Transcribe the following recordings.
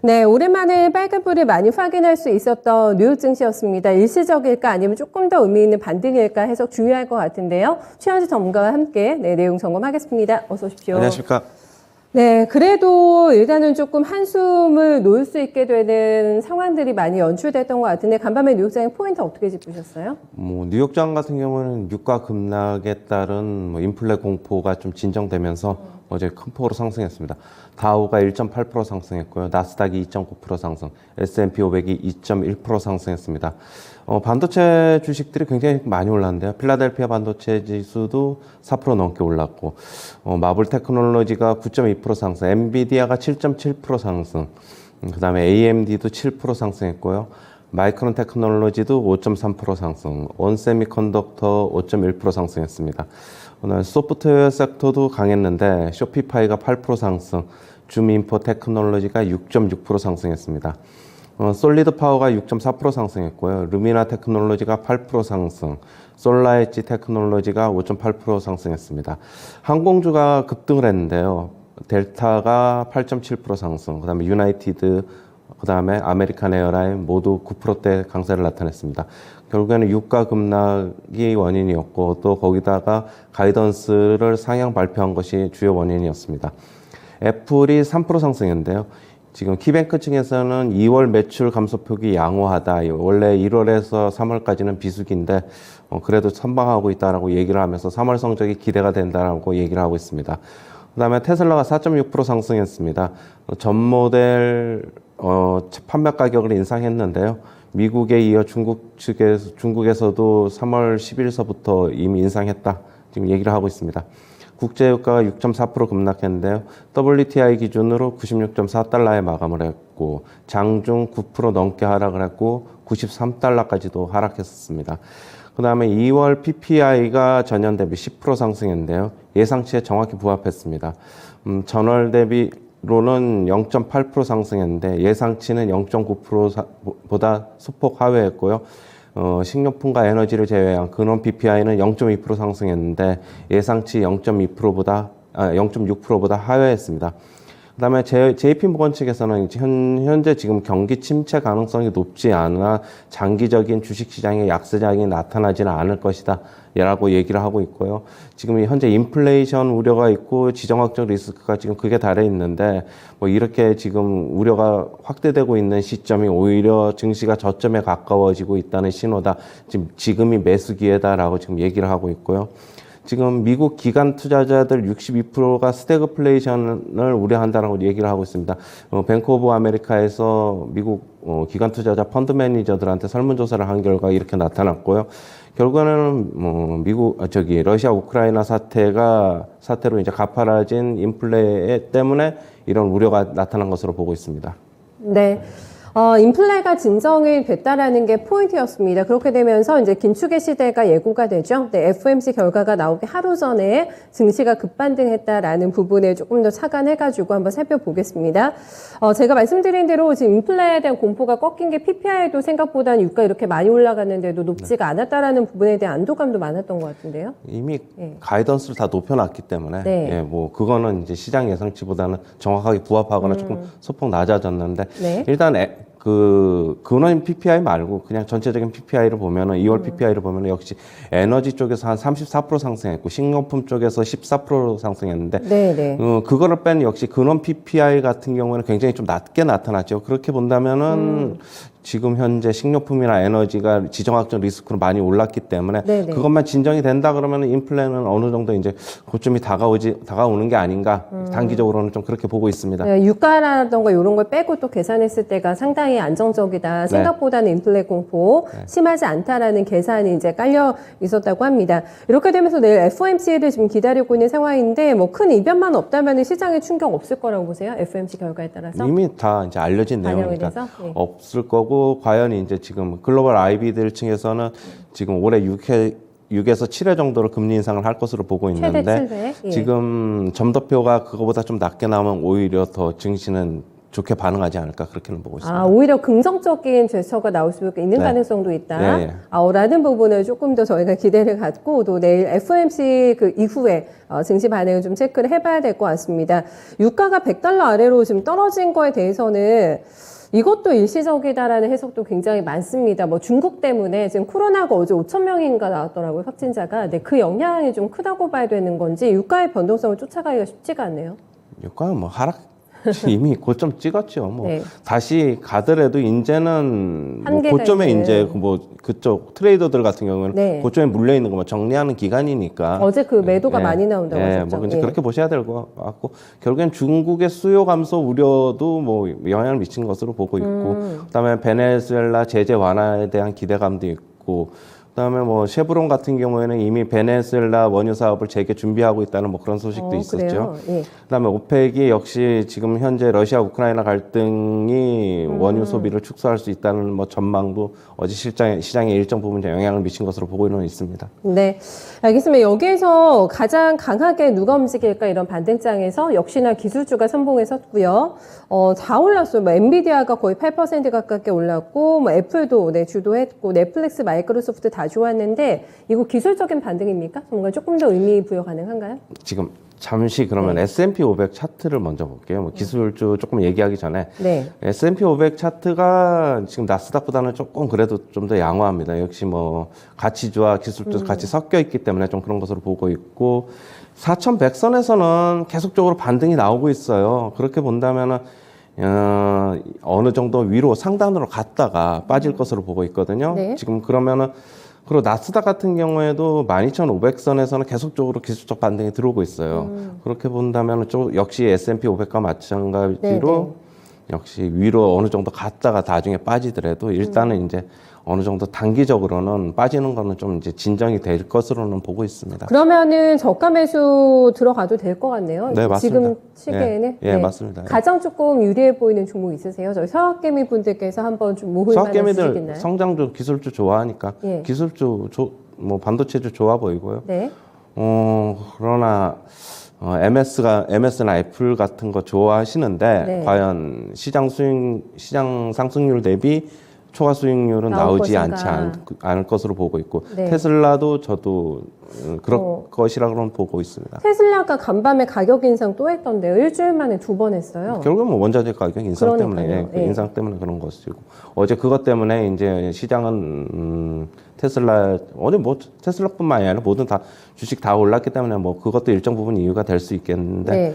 네, 오랜만에 빨간불을 많이 확인할 수 있었던 뉴욕 증시였습니다. 일시적일까 아니면 조금 더 의미 있는 반등일까 해석 중요할 것 같은데요. 최현지 전문가와 함께 내용 점검하겠습니다. 어서 오십시오. 안녕하십니까. 네, 그래도 일단은 조금 한숨을 놓을 수 있게 되는 상황들이 많이 연출됐던 것 같은데 간밤에 뉴욕장의 포인트 어떻게 짚으셨어요? 뉴욕장 같은 경우는 유가 급락에 따른 인플레 공포가 좀 진정되면서 어제 큰 폭으로 상승했습니다. 다우가 1.8% 상승했고요. 나스닥이 2.9% 상승, S&P 500이 2.1% 상승했습니다. 반도체 주식들이 굉장히 많이 올랐는데요. 필라델피아 반도체 지수도 4% 넘게 올랐고, 마블 테크놀로지가 9.2% 상승, 엔비디아가 7.7% 상승, 그 다음에 AMD도 7% 상승했고요. 마이크론 테크놀로지도 5.3% 상승, 온세미컨덕터 5.1% 상승했습니다. 오늘 소프트웨어 섹터도 강했는데 쇼피파이가 8% 상승, 줌인포 테크놀로지가 6.6% 상승했습니다. 솔리드 파워가 6.4% 상승했고요. 루미나 테크놀로지가 8% 상승, 솔라엣지 테크놀로지가 5.8% 상승했습니다. 항공주가 급등을 했는데요. 델타가 8.7% 상승, 그 다음에 유나이티드, 그 다음에 아메리칸 에어라인 모두 9%대 강세를 나타냈습니다. 결국에는 유가 급락이 원인이었고 또 거기다가 가이던스를 상향 발표한 것이 주요 원인이었습니다. 애플이 3% 상승했는데요. 지금 키뱅크 측에서는 2월 매출 감소폭이 양호하다. 원래 1월에서 3월까지는 비수기인데 그래도 선방하고 있다라고 얘기를 하면서 3월 성적이 기대가 된다라고 얘기를 하고 있습니다. 그 다음에 테슬라가 4.6% 상승했습니다. 전 모델 판매 가격을 인상했는데요. 미국에 이어 중국에서도 3월 10일서부터 이미 인상했다. 지금 얘기를 하고 있습니다. 국제유가가 6.4% 급락했는데요. WTI 기준으로 96.4달러에 마감을 했고 장중 9% 넘게 하락을 했고 93달러까지도 하락했었습니다. 그 다음에 2월 PPI가 전년 대비 10% 상승했는데요. 예상치에 정확히 부합했습니다. 전월 대비로는 0.8% 상승했는데 예상치는 0.9%보다 소폭 하회했고요. 식료품과 에너지를 제외한 근원 PPI는 0.2% 상승했는데 예상치 0.6%보다 하회했습니다. 그 다음에 JP모건 측에서는 현재 지금 경기 침체 가능성이 높지 않아 장기적인 주식시장의 약세장이 나타나지는 않을 것이다 라고 얘기를 하고 있고요. 지금 현재 인플레이션 우려가 있고 지정학적 리스크가 지금 극에 달해 있는데 이렇게 지금 우려가 확대되고 있는 시점이 오히려 증시가 저점에 가까워지고 있다는 신호다. 지금이 매수 기회다라고 지금 얘기를 하고 있고요. 지금 미국 기관 투자자들 62%가 스태그플레이션을 우려한다라고 얘기를 하고 있습니다. 뱅크 오브 아메리카에서 미국 기관 투자자 펀드 매니저들한테 설문조사를 한 결과 이렇게 나타났고요. 결과는 러시아 우크라이나 사태로 이제 가파라진 인플레 때문에 이런 우려가 나타난 것으로 보고 있습니다. 네. 인플레가 진정이 됐다라는 게 포인트였습니다. 그렇게 되면서 이제 긴축의 시대가 예고가 되죠. 네, FOMC 결과가 나오기 하루 전에 증시가 급반등했다라는 부분에 조금 더 착안해가지고 한번 살펴보겠습니다. 제가 말씀드린 대로 지금 인플레에 대한 공포가 꺾인 게 PPI도 생각보다는 유가 이렇게 많이 올라갔는데도 높지가 않았다라는 부분에 대한 안도감도 많았던 것 같은데요. 이미 가이던스를 다 높여놨기 때문에 네. 그거는 이제 시장 예상치보다는 정확하게 부합하거나 조금 소폭 낮아졌는데 네. 일단 근원 PPI 말고 그냥 전체적인 PPI를 보면은 2월 PPI를 보면은 역시 에너지 쪽에서 한 34% 상승했고 식료품 쪽에서 14% 상승했는데 네. 그거를 뺀 역시 근원 PPI 같은 경우에는 굉장히 좀 낮게 나타났죠. 그렇게 본다면은 지금 현재 식료품이나 에너지가 지정학적 리스크로 많이 올랐기 때문에 네네. 그것만 진정이 된다 그러면 인플레는 어느 정도 이제 고점이 다가오는 게 아닌가 단기적으로는 좀 그렇게 보고 있습니다. 네, 유가라던가 이런 걸 빼고 또 계산했을 때가 상당히 안정적이다. 생각보다는 인플레 공포 심하지 않다라는 계산이 이제 깔려 있었다고 합니다. 이렇게 되면서 내일 FOMC를 지금 기다리고 있는 상황인데 큰 이변만 없다면 시장에 충격 없을 거라고 보세요. FOMC 결과에 따라서 이미 다 이제 알려진 내용이니까 없을 거고 과연 이제 지금 글로벌 IB들 층에서는 지금 올해 6에서 7회 정도로 금리 인상을 할 것으로 보고 있는데 최대 7회? 지금 점도표가 그거보다 좀 낮게 나오면 오히려 더 증시는 좋게 반응하지 않을까 그렇게는 보고 있습니다. 아, 오히려 긍정적인 제스처가 나올 수 있는 네. 가능성도 있다. 예, 예. 라는 부분을 조금 더 저희가 기대를 갖고 또 내일 FOMC 그 이후에 증시 반응을 좀 체크를 해봐야 될 것 같습니다. 유가가 $100 아래로 지금 떨어진 거에 대해서는 이것도 일시적이다라는 해석도 굉장히 많습니다. 뭐 중국 때문에 지금 코로나가 어제 5,000명인가 나왔더라고요, 확진자가. 네, 그 영향이 좀 크다고 봐야 되는 건지 유가의 변동성을 쫓아가기가 쉽지가 않네요. 유가는 뭐 하락 이미 고점 찍었죠. 뭐 네. 다시 가더라도 이제는 뭐 한계가 고점에 있는. 이제 뭐 그쪽 트레이더들 같은 경우는 네. 고점에 물려 있는 거만 정리하는 기간이니까. 어제 그 매도가 예, 많이 나온다고 예, 하셨죠. 뭐 이제 예. 그렇게 보셔야 될 것 같고 결국엔 중국의 수요 감소 우려도 뭐 영향을 미친 것으로 보고 있고 그다음에 베네수엘라 제재 완화에 대한 기대감도 있고. 그다음에 뭐 쉐브론 같은 경우에는 이미 베네수엘라 원유 사업을 재개 준비하고 있다는 뭐 그런 소식도 있었죠. 그래요? 예. 그다음에 오펙이 역시 지금 현재 러시아 우크라이나 갈등이 원유 소비를 축소할 수 있다는 뭐 전망도 어제 시장에 일정 부분 영향을 미친 것으로 보고는 있습니다. 네, 알겠습니다. 여기에서 가장 강하게 누가 움직일까 이런 반등장에서 역시나 기술주가 선봉에 섰고요. 다 올랐어요. 뭐 엔비디아가 거의 8% 가깝게 올랐고, 뭐 애플도 네, 주도했고, 넷플릭스, 마이크로소프트 다 좋았는데 이거 기술적인 반등입니까? 뭔가 조금 더 의미 부여 가능한가요? 지금 잠시 그러면 네. S&P 500 차트를 먼저 볼게요. 뭐 기술주 조금 얘기하기 전에 네. S&P 500 차트가 지금 나스닥보다는 조금 그래도 좀 더 양호합니다. 역시 뭐 가치주와 기술주 같이 섞여 있기 때문에 좀 그런 것으로 보고 있고 4,100선에서는 계속적으로 반등이 나오고 있어요. 그렇게 본다면은 어느 정도 위로 상단으로 갔다가 빠질 것으로 보고 있거든요. 네. 지금 그러면은 그리고 나스닥 같은 경우에도 12,500선에서는 계속적으로 기술적 반등이 들어오고 있어요. 그렇게 본다면 역시 S&P 500과 마찬가지로 네. 역시 위로 어느 정도 갔다가 나중에 빠지더라도 일단은 이제 어느 정도 단기적으로는 빠지는 거는 좀 이제 진정이 될 것으로는 보고 있습니다. 그러면은 저가 매수 들어가도 될 것 같네요. 네, 맞습니다. 지금 시기에는. 예, 맞습니다. 가장 조금 유리해 보이는 종목 있으세요? 저희 서학개미 분들께서 한번 좀 모을 만한 수익 수학개미들 있나요? 성장주, 기술주 좋아하니까 예. 기술주, 뭐 반도체주 좋아 보이고요. 네. 그러나 MS나 애플 같은 거 좋아하시는데 네. 과연 시장 상승률 대비 초과 수익률은 나올 나오지 것인가. 않을 것으로 보고 있고 네. 테슬라도 저도 그럴 것이라고는 보고 있습니다. 테슬라가 간밤에 가격 인상 또 했던데요. 일주일 만에 2번 했어요. 결국은 뭐 원자재 가격 인상 그러니까요. 때문에 예. 인상 때문에 그런 것이고 어제 그것 때문에 이제 시장은 테슬라 어제 뭐 테슬라뿐만이 아니라 모든 다 주식 다 올랐기 때문에 뭐 그것도 일정 부분 이유가 될 수 있겠는데 네.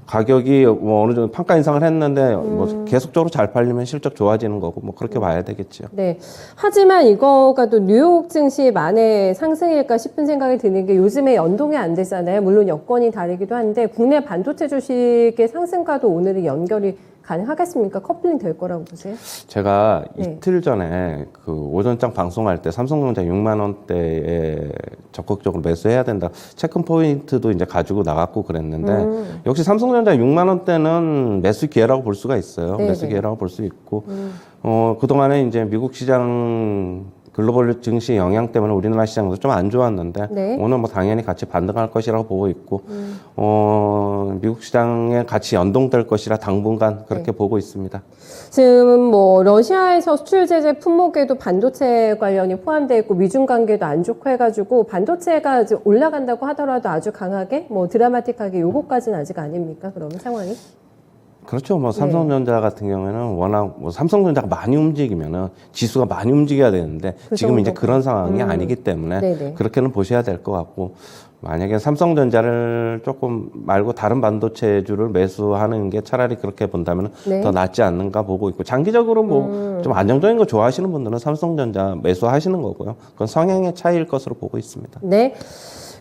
가격이 뭐 어느 정도 판가 인상을 했는데 뭐 계속적으로 잘 팔리면 실적 좋아지는 거고 뭐 그렇게 봐야 되겠죠. 네. 하지만 이거가 또 뉴욕 증시 만의 상승일까 싶은 생각이 드는 게 요즘에 연동이 안 되잖아요. 물론 여건이 다르기도 한데 국내 반도체 주식의 상승과도 오늘은 연결이 가능하겠습니까? 커플링 될 거라고 보세요? 제가 네. 이틀 전에 그 오전장 방송할 때 삼성전자 6만 원대에 적극적으로 매수해야 된다. 체크 포인트도 이제 가지고 나갔고 그랬는데 역시 삼성전자 6만 원대는 매수 기회라고 볼 수가 있어요. 네네. 매수 기회라고 볼 수 있고 그동안에 이제 미국 시장 글로벌 증시 영향 때문에 우리나라 시장도 좀 안 좋았는데 네. 오늘 뭐 당연히 같이 반등할 것이라고 보고 있고 미국 시장에 같이 연동될 것이라 당분간 그렇게 보고 있습니다. 지금 뭐 러시아에서 수출 제재 품목에도 반도체 관련이 포함되어 있고 미중 관계도 안 좋고 해가지고 반도체가 이제 올라간다고 하더라도 아주 강하게 뭐 드라마틱하게 요거까지는 아직 아닙니까? 그러면 상황이? 그렇죠. 뭐 삼성전자 같은 경우에는 워낙 뭐 삼성전자가 많이 움직이면은 지수가 많이 움직여야 되는데 그 지금 이제 정도가. 그런 상황이 아니기 때문에 네네. 그렇게는 보셔야 될 것 같고 만약에 삼성전자를 조금 말고 다른 반도체주를 매수하는 게 차라리 그렇게 본다면 네. 더 낫지 않는가 보고 있고 장기적으로 뭐 좀 안정적인 거 좋아하시는 분들은 삼성전자 매수하시는 거고요. 그건 성향의 차이일 것으로 보고 있습니다. 네.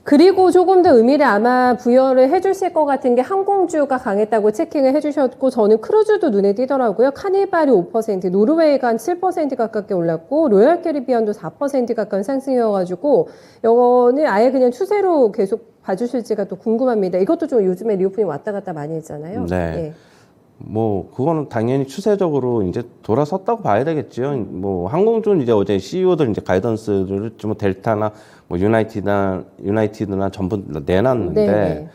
그리고 조금 더 의미를 아마 부여를 해주실 것 같은 게 항공주가 강했다고 체킹을 해주셨고 저는 크루즈도 눈에 띄더라고요. 카니발이 5%, 노르웨이가 한 7% 가깝게 올랐고 로열 캐리비안도 4% 가까운 상승이어가지고 이거는 아예 그냥 추세로 계속 봐주실지가 또 궁금합니다. 이것도 좀 요즘에 리오프닝 왔다 갔다 많이 했잖아요. 네. 예. 뭐 그거는 당연히 추세적으로 이제 돌아섰다고 봐야 되겠죠. 뭐 항공주는 이제 어제 CEO들 이제 가이던스를 좀 델타나 뭐 유나이티드나 전부 내놨는데 네.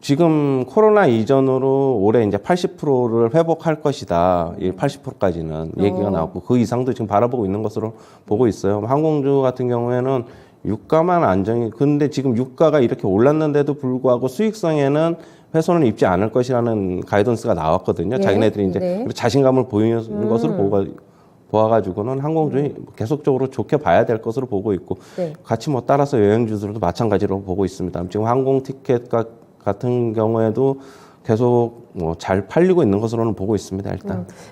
지금 코로나 이전으로 올해 이제 80%를 회복할 것이다. 80%까지는 얘기가 나왔고 그 이상도 지금 바라보고 있는 것으로 보고 있어요. 항공주 같은 경우에는 유가만 안정이 근데 지금 유가가 이렇게 올랐는데도 불구하고 수익성에는 훼손을 입지 않을 것이라는 가이던스가 나왔거든요. 예. 자기네들이 이제 네. 자신감을 보이는 것으로 보아가지고는 항공주의 계속적으로 좋게 봐야 될 것으로 보고 있고 네. 같이 뭐 따라서 여행주들도 마찬가지로 보고 있습니다. 지금 항공 티켓 같은 경우에도 계속 뭐 잘 팔리고 있는 것으로는 보고 있습니다.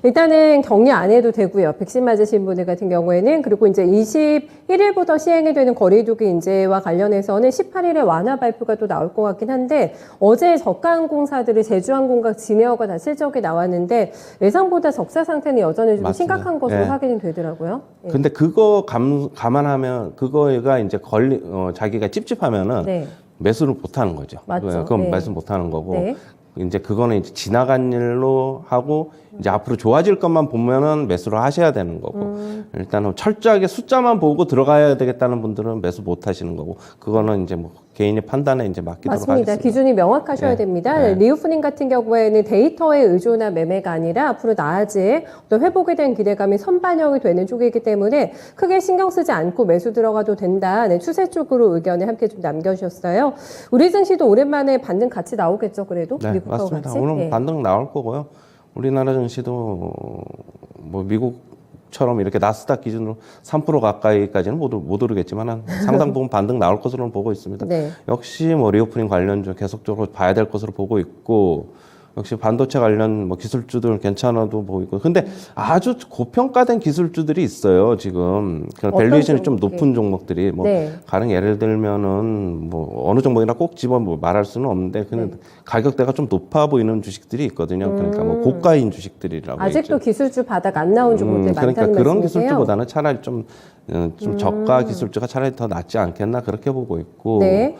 일단은 격리 안 해도 되고요. 백신 맞으신 분들 같은 경우에는 그리고 이제 21일부터 시행이 되는 거리두기 인제와 관련해서는 18일에 완화 발표가 또 나올 것 같긴 한데 어제 저가항공사들이 제주항공과 진에어가 다 실적이 나왔는데 예상보다 적자 상태는 여전히 좀 맞습니다. 심각한 것으로 네. 확인이 되더라고요. 예. 근데 그거 감안하면 그거가 이제 자기가 찝찝하면은 네. 매수를 못 하는 거죠. 맞죠. 그건 네. 매수 못 하는 거고. 네. 이제 그거는 이제 지나간 일로 하고 이제 앞으로 좋아질 것만 보면은 매수를 하셔야 되는 거고 일단은 철저하게 숫자만 보고 들어가야 되겠다는 분들은 매수 못 하시는 거고 그거는 이제 뭐 개인의 판단에 이제 맡기도록 맞습니다. 하겠습니다. 기준이 명확하셔야 네. 됩니다. 네. 리오프닝 같은 경우에는 데이터에 의존한 매매가 아니라 앞으로 나아질 어떤 회복에 대한 기대감이 선반영이 되는 쪽이기 때문에 크게 신경 쓰지 않고 매수 들어가도 된다. 네, 추세 쪽으로 의견을 함께 좀 남겨주셨어요. 우리 증시도 오랜만에 반등 같이 나오겠죠, 그래도? 네, 미국하고 맞습니다. 같이? 오늘 네. 반등 나올 거고요. 우리나라 증시도 뭐 미국처럼 이렇게 나스닥 기준으로 3% 가까이까지는 못 오르겠지만 상당 부분 반등 나올 것으로는 보고 있습니다. 네. 역시 뭐 리오프닝 관련주 계속적으로 봐야 될 것으로 보고 있고 역시 반도체 관련 뭐 기술주들 괜찮아도 보이고 근데 아주 고평가된 기술주들이 있어요 지금 밸류에이션이 좀 높은 종목들이 뭐 네. 가령 예를 들면은 뭐 어느 종목이나 꼭 집어 뭐 말할 수는 없는데 그냥 가격대가 좀 높아 보이는 주식들이 있거든요 그러니까 뭐 고가인 주식들이라고 아직도 기술주 바닥 안 나온 종목들 그러니까 많다는 그런 말씀이세요? 기술주보다는 차라리 좀 저가 기술주가 차라리 더 낫지 않겠나 그렇게 보고 있고 네.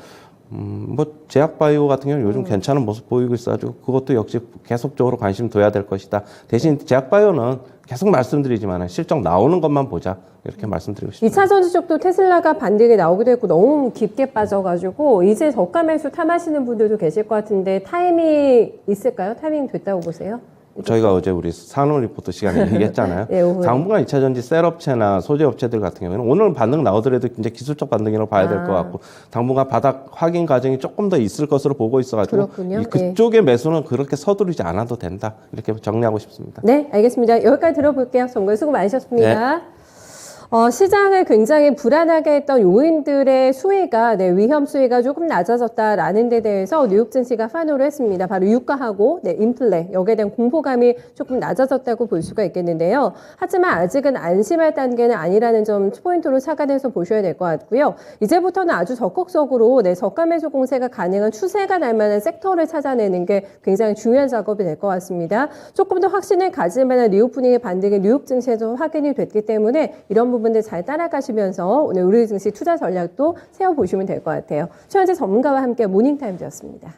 뭐 제약바이오 같은 경우는 요즘 괜찮은 모습 보이고 있어가지고 그것도 역시 계속적으로 관심 둬야 될 것이다. 대신 제약바이오는 계속 말씀드리지만 실적 나오는 것만 보자 이렇게 말씀드리고 싶습니다. 2차 전지 쪽도 테슬라가 반등이 나오기도 했고 너무 깊게 빠져가지고 이제 저가 매수 탐하시는 분들도 계실 것 같은데 타이밍 있을까요? 타이밍 됐다고 보세요? 저희가 어제 우리 산업 리포트 시간에 얘기했잖아요. 네, 오후에. 당분간 2차 전지 셀업체나 소재 업체들 같은 경우에는 오늘 반등 나오더라도 이제 기술적 반등이라고 봐야 될 것 같고 당분간 바닥 확인 과정이 조금 더 있을 것으로 보고 있어가지고 그렇군요. 그쪽의 매수는 그렇게 서두르지 않아도 된다 이렇게 정리하고 싶습니다. 네, 알겠습니다. 여기까지 들어볼게요. 정말 수고 많으셨습니다. 시장을 굉장히 불안하게 했던 요인들의 수위가, 위험 수위가 조금 낮아졌다라는 데 대해서 뉴욕 증시가 환호를 했습니다. 바로 유가하고, 인플레, 여기에 대한 공포감이 조금 낮아졌다고 볼 수가 있겠는데요. 하지만 아직은 안심할 단계는 아니라는 점 포인트로 착안해서 보셔야 될 것 같고요. 이제부터는 아주 적극적으로 저가 매수 공세가 가능한 추세가 날 만한 섹터를 찾아내는 게 굉장히 중요한 작업이 될 것 같습니다. 조금 더 확신을 가질 만한 리오프닝의 반등이 뉴욕 증시에서 확인이 됐기 때문에 이런 부분들 잘 따라가시면서 오늘 우리 증시 투자 전략도 세워보시면 될 것 같아요. 최현재 전문가와 함께 모닝타임즈였습니다.